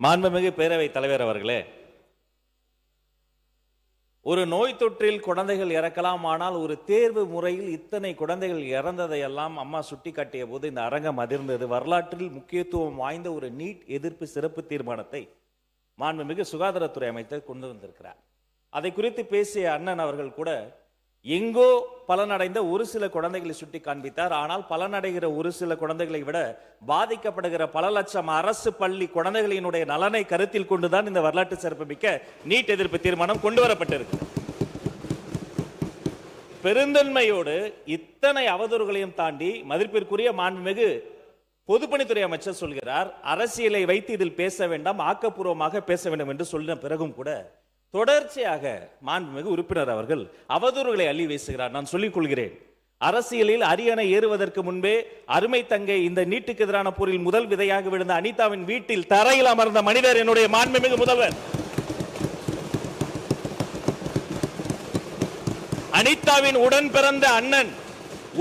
மாண்புமிகு பேரவைத் தலைவர் அவர்களே, ஒரு நோய் தொற்றில் குழந்தைகள் இறக்கலாம், ஆனால் ஒரு தேர்வு முறையில் இத்தனை குழந்தைகள் இறந்ததையெல்லாம் அம்மா சுட்டிக்காட்டிய போது இந்த அரங்கம் அதிர்ந்தது. வரலாற்றில் முக்கியத்துவம் வாய்ந்த ஒரு நீட் எதிர்ப்பு சிறப்பு தீர்மானத்தை மாண்புமிகு சுகாதாரத்துறை அமைச்சர் கொண்டு வந்திருக்கிறார். அதை குறித்து பேசிய அண்ணன் அவர்கள் கூட எங்கோ பலனடைந்த ஒரு சில குழந்தைகளை சுட்டி காண்பித்தார். ஆனால் பலனடைகிற ஒரு சில குழந்தைகளை விட பாதிக்கப்படுகிற பல லட்சம் அரசு பள்ளி குழந்தைகளினுடைய நலனை கருத்தில் கொண்டுதான் இந்த வரலாற்று சிறப்புமிக்க நீட் எதிர்ப்பு தீர்மானம் கொண்டு வரப்பட்டிருக்கு. பெருந்தன்மையோடு இத்தனை அவதூறுகளையும் தாண்டி மதிப்பிற்குரிய மாண்புமிகு பொதுப்பணித்துறை அமைச்சர் சொல்கிறார், அரசியலை வைத்து இதில் பேச வேண்டாம், ஆக்கப்பூர்வமாக பேச வேண்டும் என்று சொல்லின பிறகும் கூட தொடர்ச்சியாக மாண்புமிகு உறுப்பினர் அவர்கள் அவதூறுகளை அள்ளி வீசுகிறார். நான் சொல்லிக் கொள்கிறேன், அரசியலில் அரியணை ஏறுவதற்கு முன்பே அருமை தங்கை இந்த நீட்டுக்கு எதிரான போரில் முதல் விதையாக விழுந்த அனிதாவின் வீட்டில் தரையில் அமர்ந்த மனிதர் என்னுடைய மாண்புமிகு முதல்வர். அனிதாவின் உடன் பிறந்த அண்ணன்,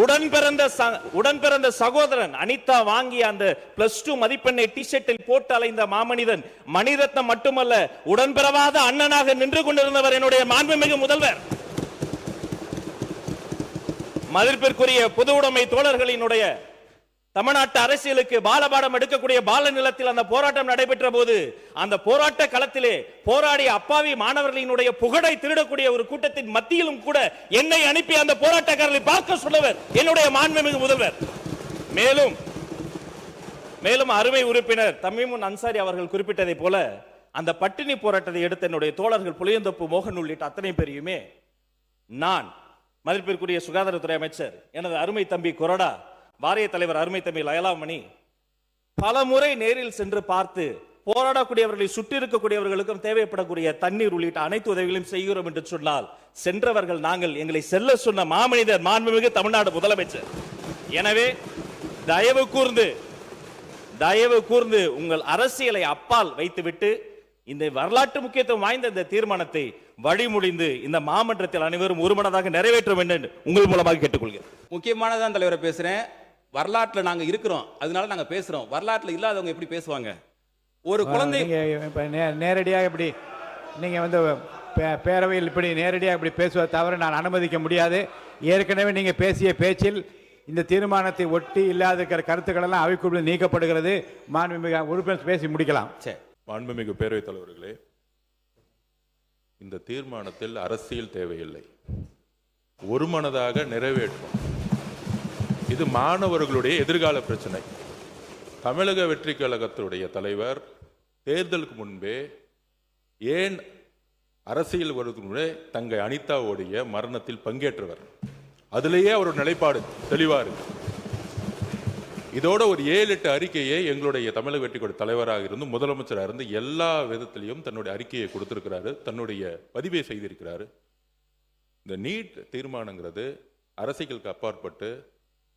உடன் பிறந்த சகோதரன், அனிதா வாங்கிய அந்த +2 மதிப்பெண்ணை டி-ஷர்ட்டில் போட்டு அலைந்த மாமனிதன் மணிரத்னம் மட்டுமல்ல, உடன் பிறவாத அண்ணனாக நின்று கொண்டிருந்தவர் என்னுடைய மாண்புமிகு முதல்வர். மதிப்பிற்குரிய பொது உடைமை தோழர்களினுடைய தமிழ்நாட்டு அரசியலுக்கு பாலபாடம் எடுக்கக்கூடிய பால நிலத்தில் அந்த போராட்டம் நடைபெற்ற போது அந்த போராட்ட களத்திலே போராடிய அப்பாவி மாணவர்களினுடைய புகழை திருடக்கூடிய ஒரு கூட்டத்தின் மத்தியிலும் கூட என்னை அனுப்பி அந்த போராட்டக்காரர்களை பார்க்க சொல்லவர் என்னுடைய மாண்புமிகு முதல்வர். மேலும் அருமை உறுப்பினர் தமீமுன் அன்சாரி அவர்கள் குறிப்பிட்டதை போல அந்த பட்டினி போராட்டத்தை எடுத்த என்னுடைய தோழர்கள் புளியந்தோப்பு மோகன் உள்ளிட்ட அத்தனை பேரையுமே நான், மதிப்பிற்குரிய சுகாதாரத்துறை அமைச்சர் எனது அருமை தம்பி கொரடா, வாரிய தலைவர் அருமை தம்பி லயலாமணி பல முறை நேரில் சென்று பார்த்து போராடக்கூடியவர்களை சுற்றி இருக்கக்கூடியவர்களுக்கும் தேவைப்படக்கூடிய தண்ணீர் உள்ளிட்ட அனைத்து உதவிகளையும் செய்கிறோம் என்று சொன்னால் சென்றவர்கள் நாங்கள், எங்களை செல்ல சொன்ன மாமனிதர் மாண்புமிகு தமிழ்நாடு முதலமைச்சர். எனவே தயவு கூர்ந்து உங்கள் அரசியலை அப்பால் வைத்துவிட்டு இந்த வரலாற்று முக்கியத்துவம் வாய்ந்த இந்த தீர்மானத்தை வழிமொழிந்து இந்த மாமன்றத்தில் அனைவரும் ஒருமனதாக நிறைவேற்ற வேண்டும் உங்கள் மூலமாக கேட்டுக்கொள்கிறேன். முக்கியமானதான் தலைவரை பேசுறேன். வரலாற்றில் நாங்க இருக்கிறோம், அதனால நாங்க பேசுறோம். வரலாற்றில் இல்லாதவங்க எப்படி பேசுவாங்க? ஒரு குழந்தை நேரடியாக இப்படி நீங்க வந்து பேரவையில் இப்படி நேரடியாக இப்படி பேசுவதை தவிர நான் அனுமதிக்க முடியாது. ஏற்கனவே நீங்க பேசிய பேச்சில் இந்த தீர்மானத்தை ஒட்டி இல்லாத கருத்துக்கள் எல்லாம் அவைக்குள் நீக்கப்படுகிறது. மாண்புமிகு உறுப்பினர் பேசி முடிக்கலாம். மாண்புமிகு பேரவைத் தலைவர்களே, இந்த தீர்மானத்தில் அரசியல் தேவையில்லை, ஒருமனதாக நிறைவேற்றும். இது மாணவர்களுடைய எதிர்கால பிரச்சனை. தமிழக வெற்றி கழகத்துடைய தலைவர் தேர்தலுக்கு முன்பே ஏன் அரசியல் வருவதற்கு முன்பே தங்கை அனிதாவுடைய மரணத்தில் பங்கேற்றவர். அதிலேயே அவருடைய நிலைப்பாடு தெளிவா இருக்கு. இதோட ஒரு 7-8 அறிக்கையை எங்களுடைய தமிழக வெற்றி கழக தலைவராக இருந்து முதலமைச்சராக இருந்து எல்லா விதத்திலையும் தன்னுடைய அறிக்கையை கொடுத்திருக்கிறாரு, தன்னுடைய பதிவை செய்திருக்கிறாரு. இந்த நீட் தீர்மானங்கிறது அரசியலுக்கு அப்பாற்பட்டு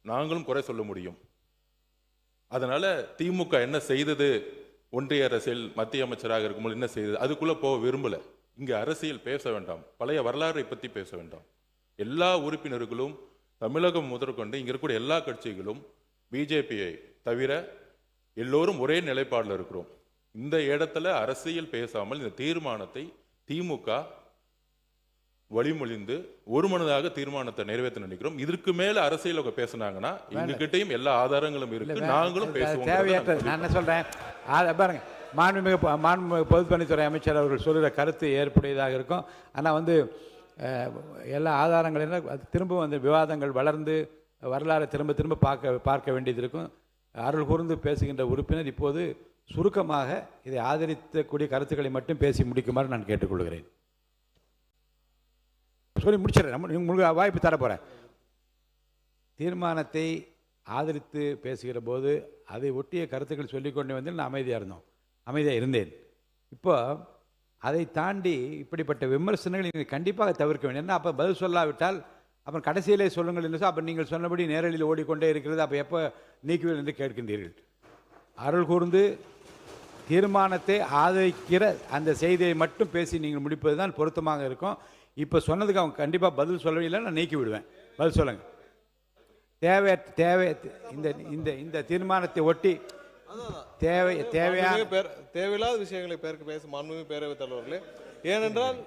நாங்களும் குறை சொல்ல முடியும். அதனால திமுக என்ன செய்தது, ஒன்றிய அரசியல் மத்திய அமைச்சராக இருக்கும்போது என்ன செய்தது, அதுக்குள்ள போக விரும்பல. இங்க அரசியல் பேச வேண்டாம், பழைய வரலாறை பற்றி பேச வேண்டாம். எல்லா உறுப்பினர்களும் தமிழகம் முதற்கொண்டு இங்க இருக்கக்கூடிய எல்லா கட்சிகளும் பிஜேபியை தவிர எல்லோரும் ஒரே நிலைப்பாடில் இருக்கிறோம். இந்த இடத்துல அரசியல் பேசாமல் இந்த தீர்மானத்தை திமுக வழிமொழிந்து ஒருமனதாக தீர்மானத்தை நிறைவேற்ற நினைக்கிறோம். இதற்கு மேல அரசியல் பேசினாங்கன்னா எங்ககிட்டயும் எல்லா ஆதாரங்களும் இருக்கு, நாங்களும் பேசுவோம். நான் என்ன சொல்றேன் பாருங்க, மாண்புமிகு பொதுப்பணித்துறை அமைச்சர் அவர்கள் சொல்கிற கருத்து ஏற்புடையதாக இருக்கும். ஆனால் வந்து எல்லா ஆதாரங்களும் திரும்ப வந்து விவாதங்கள் வளர்ந்து வரலாறு திரும்ப பார்க்க வேண்டியது இருக்கும். அருள் கூர்ந்து பேசுகின்ற உறுப்பினர் இப்போது சுருக்கமாக இதை ஆதரிக்கக்கூடிய கருத்துக்களை மட்டும் பேசி முடிக்குமாறு நான் கேட்டுக்கொள்கிறேன். சொல்லி முடிச்சிடறேன், உங்களுக்கு வாய்ப்பு தர போகிறேன். தீர்மானத்தை ஆதரித்து பேசுகிற போது அதை ஒட்டிய கருத்துக்கள் சொல்லிக்கொண்டே வந்து நான் அமைதியாக இருந்தேன். இப்போ அதை தாண்டி இப்படிப்பட்ட விமர்சனங்கள் நீங்கள் கண்டிப்பாக தவிர்க்க வேண்டும். ஏன்னா அப்போ பதில் சொல்லாவிட்டால் அப்புறம் கடைசியிலே சொல்லுங்கள் என்று அப்போ நீங்கள் சொன்னபடி நேரலில் ஓடிக்கொண்டே இருக்கிறது. அப்போ எப்போ நீக்குவீர்கள் என்று கேட்கின்றீர்கள். அருள் கூர்ந்து தீர்மானத்தை ஆதரிக்கிற அந்த செய்தியை மட்டும் பேசி நீங்கள் முடிப்பது தான் பொருத்தமாக இருக்கும். இப்போ சொன்னதுக்கு அவங்க கண்டிப்பாக பதில் சொல்லவில்லை, நான் நீக்கி விடுவேன். பதில் சொல்லுங்கள். தேவை இந்த இந்த இந்த தீர்மானத்தை ஒட்டி தேவையான தேவையில்லாத விஷயங்களை பேச மாண்புமிகு பேரவைத் தலைவர்களே, ஏனென்றால்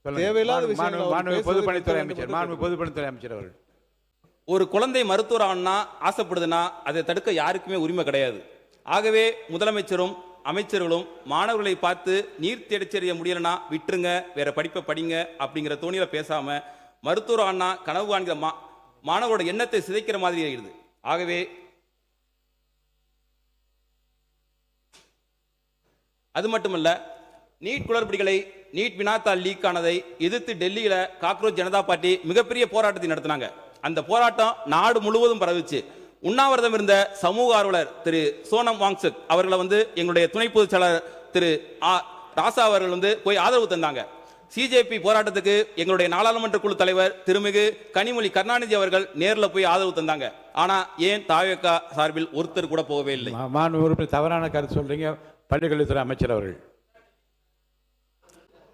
தேவையில்லாத விஷயங்களை பொதுப்பணித்துறை அமைச்சர் அவர்கள். ஒரு குழந்தை மருத்துவர் ஆனா ஆசைப்படுதுன்னா அதை தடுக்க யாருக்குமே உரிமை கிடையாது. ஆகவே முதலமைச்சரும் அமைச்சர்களும் மாணவர்களை பார்த்து நீர் தேடிச்செறிய முடியலன்னா விட்டுருங்க, வேற படிப்பை படிங்க அப்படிங்கிற தோணியில பேசாம மருத்துவர் ஆனா கனவு காண்கிற மாணவரோட எண்ணத்தை சிதைக்கிற மாதிரி ஆயிடுது. ஆகவே அது மட்டுமல்ல, நீட் குளறுபடிகளை நீட் வினாத்தாள் லீக் ஆனதை எதிர்த்து டெல்லியில காக்ரோச் ஜனதா பார்ட்டி மிகப்பெரிய போராட்டத்தை நடத்தினாங்க. அந்த போராட்டம் நாடு முழுவதும் பரவிச்சு. உண்ணாவிரதம் இருந்த சமூக ஆர்வலர் திரு சோனம் வாங்சுக் அவர்களை எங்களுடைய துணை பொதுச் செயலாளர் திரு ராசா அவர்கள் போய் ஆதரவு தந்தாங்க. சிஜேபி போராட்டத்துக்கு எங்களுடைய நாடாளுமன்ற குழு தலைவர் திருமிகு கனிமொழி கருணாநிதி அவர்கள் நேரில் போய் ஆதரவு தந்தாங்க. ஆனா ஏன் தாவேகா சார்பில் ஒருத்தர் கூட போகவே இல்லை? தவறான கருத்து சொல்றீங்க. பள்ளிக்கல்வித்துறை அமைச்சர் அவர்கள்.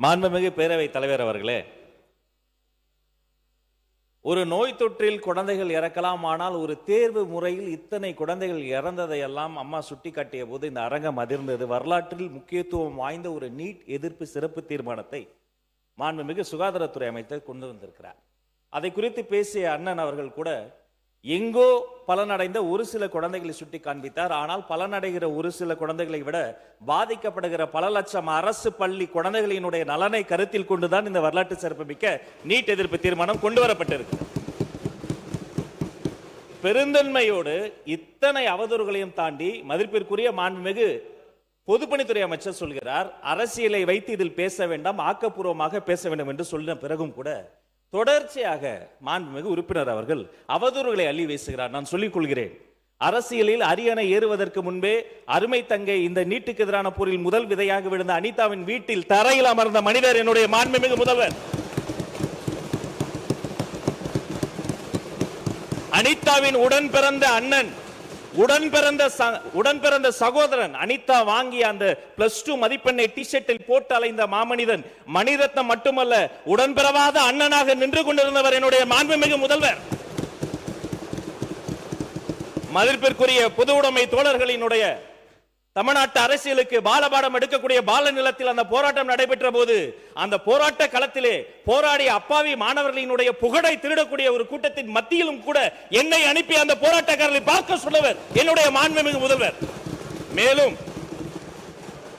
மாண்புமிகு பேரவைத் தலைவர் அவர்களே, ஒரு நோய் தொற்றில் குழந்தைகள் இறக்கலாம், ஆனால் ஒரு தேர்வு முறையில் இத்தனை குழந்தைகள் இறந்ததையெல்லாம் அம்மா சுட்டிக்காட்டிய போது இந்த அரங்கம் அதிர்ந்தது. வரலாற்றில் முக்கியத்துவம் வாய்ந்த ஒரு நீட் எதிர்ப்பு சிறப்பு தீர்மானத்தை மாண்புமிகு சுகாதாரத்துறை அமைச்சர் கொண்டு வந்திருக்கிறார். அதை குறித்து பேசிய அண்ணன் அவர்கள் கூட எங்கோ பலனடைந்த ஒரு சில குழந்தைகளை சுட்டி காண்பித்தார். ஆனால் பலனடைகிற ஒரு சில குழந்தைகளை விட பாதிக்கப்படுகிற பல லட்சம் அரசு பள்ளி குழந்தைகளினுடைய நலனை கருத்தில் கொண்டுதான் இந்த வரலாற்று சிறப்புமிக்க நீட் எதிர்ப்பு தீர்மானம் கொண்டு வரப்பட்டிருக்கு. பெருந்தன்மையோடு இத்தனை அவதூறுகளையும் தாண்டி மதிப்பிற்குரிய மாண்புமிகு பொதுப்பணித்துறை அமைச்சர் சொல்கிறார், அரசியலை வைத்து இதில் பேச வேண்டாம், ஆக்கப்பூர்வமாக பேச வேண்டும் என்று சொன்ன பிறகும் கூட தொடர்ச்சியாக மாண்புமிகு உறுப்பினர் அவர்கள் அவதூறுகளை அள்ளி வீசுகிறார். நான் சொல்லிக் கொள்கிறேன், அரசியலில் அரியணை ஏறுவதற்கு முன்பே அருமை தங்கை இந்த நீட்டுக்கு எதிரான போரில் முதல் விதையாக விழுந்த அனிதாவின் வீட்டில் தரையில் அமர்ந்த மனிதர் என்னுடைய மாண்புமிகு முதல்வர். அனிதாவின் உடன் பிறந்த அண்ணன், உடன் பிறந்த சகோதரன், அனிதா வாங்கிய அந்த +2 மதிப்பெண்ணை டி-ஷர்ட்டில் போட்டு அலைந்த மாமனிதன், மணிரத்னம் மட்டுமல்ல உடன்பிறவாத அண்ணனாக நின்று கொண்டிருந்தவர் என்னுடைய மாண்புமிகு முதல்வர். மதிப்பிற்குரிய பொது உடைமை தோழர்களினுடைய தமிழ்நாட்டு அரசியலுக்கு பாலபாடம் எடுக்கக்கூடிய பால நிலத்தில் அந்த போராட்டம் நடைபெற்ற போது அந்த போராட்ட களத்திலே போராடிய அப்பாவி மாணவர்களினுடைய புகழை திருடக்கூடிய ஒரு கூட்டத்தின் மத்தியிலும் கூட என்னை அனுப்பி அந்த போராட்டக்காரர்களை பார்க்க சொன்னவர் என்னுடைய மாண்புமிகு முதல்வர்.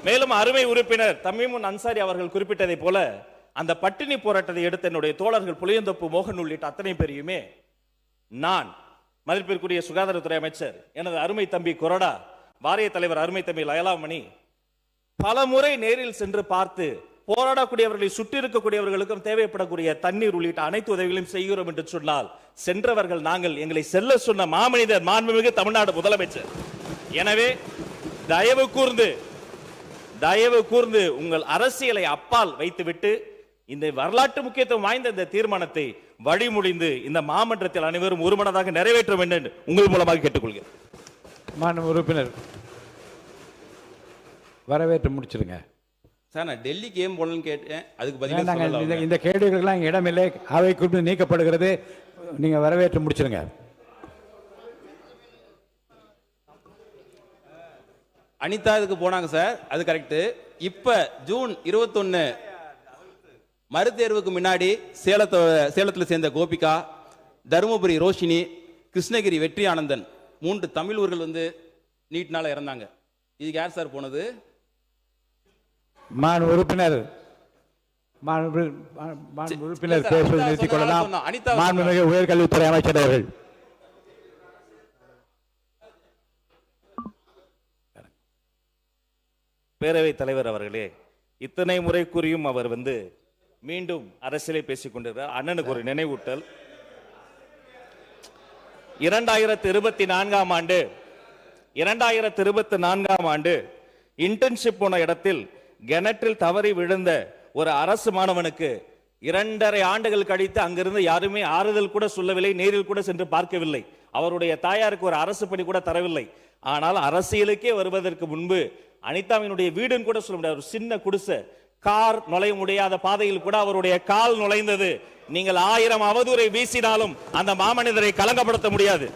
மேலும் அருமை உறுப்பினர் தமீமுன் அன்சாரி அவர்கள் குறிப்பிட்டதை போல அந்த பட்டினி போராட்டத்தை எடுத்த என்னுடைய தோழர்கள் புளியந்தோப்பு மோகன் உள்ளிட்ட அத்தனை பேரையுமே நான் மதிப்பிற்குரிய சுகாதாரத்துறை அமைச்சர் எனது அருமை தம்பி கொரடா, வாரிய தலைவர் அருமை தம்பி லயலாமணி பல முறை நேரில் சென்று பார்த்து போராடக்கூடியவர்களை சுற்றி இருக்கக்கூடியவர்களுக்கும் தேவைப்படக்கூடிய தண்ணீர் உள்ளிட்ட அனைத்து உதவிகளையும் செய்கிறோம் என்று சொன்னால் சென்றவர்கள் நாங்கள், எங்களை செல்ல சொன்ன மாமனிதர் மாண்புமிகு தமிழ்நாடு முதலமைச்சர். எனவே தயவு கூர்ந்து உங்கள் அரசியலை அப்பால் வைத்துவிட்டு இந்த வரலாற்று முக்கியத்துவம் வாய்ந்த இந்த தீர்மானத்தை வழிமொழிந்து இந்த மாமன்றத்தில் அனைவரும் ஒருமனதாக நிறைவேற்ற வேண்டும் என்று உங்கள் மூலமாக கேட்டுக்கொள்கிறேன். மாண்பு உறுப்பினர் வரவேற்று முடிச்சிருங்க. சார், நான் டெல்லிக்கு ஏன் போனேன்னு கேட்டேன், அதுக்கு பதிலாக இந்த கேள்விகளுக்கெல்லாம் இடமில்லை, அவை குறித்து நீக்கப்படுகிறது. நீங்க வரவேற்று முடிச்சிருங்க. அனிதா இதுக்கு போனாங்க சார், அது கரெக்ட். இப்ப ஜூன் 21 மறுதேர்வுக்கு முன்னாடி சேலத்தில் சேர்ந்த கோபிகா, தருமபுரி ரோஷினி, கிருஷ்ணகிரி வெற்றி ஆனந்தன் 3 தமிழ் ஊர்கள் நீட்னால இறந்தாங்க. இதுக்கு யார் சார் போனது? உறுப்பினர் பேசுவதை நிறுத்திக் கொள்ளலாம். மாண்புமிகு உயர்கல்வித்துறை அமைச்சர் அவர்கள். பேரவைத் தலைவர் அவர்களே, இத்தனை முறை கூறியும் அவர் மீண்டும் அரசியலை பேசிக் கொண்டிருக்கிறார். அண்ணனுக்கு ஒரு நினைவூட்டல். 2024 ஆண்டு இன்டர்ன்ஷிப் போன இடத்தில் கிணற்றில் தவறி விழுந்த ஒரு அரசு மாணவனுக்கு 2.5 ஆண்டுகள் கழித்து அங்கிருந்து யாருமே ஆறுதல் கூட சொல்லவில்லை, நேரில் கூட சென்று பார்க்கவில்லை. அவருடைய தாயாருக்கு ஒரு அரசு பணி கூட தரவில்லை. ஆனால் அரசியலுக்கே வருவதற்கு முன்பு அனிதாவினுடைய வீடுன்னு கூட சொல்ல முடியாது, ஒரு சின்ன குடிசை, கார் நுழைய முடியாத பாதையில் கூட அவருடைய கால் நுழைந்தது. நீங்கள் 1000 அவதூறை வீசினாலும் அந்த மாமனிதரை கலங்கப்படுத்த முடியாது.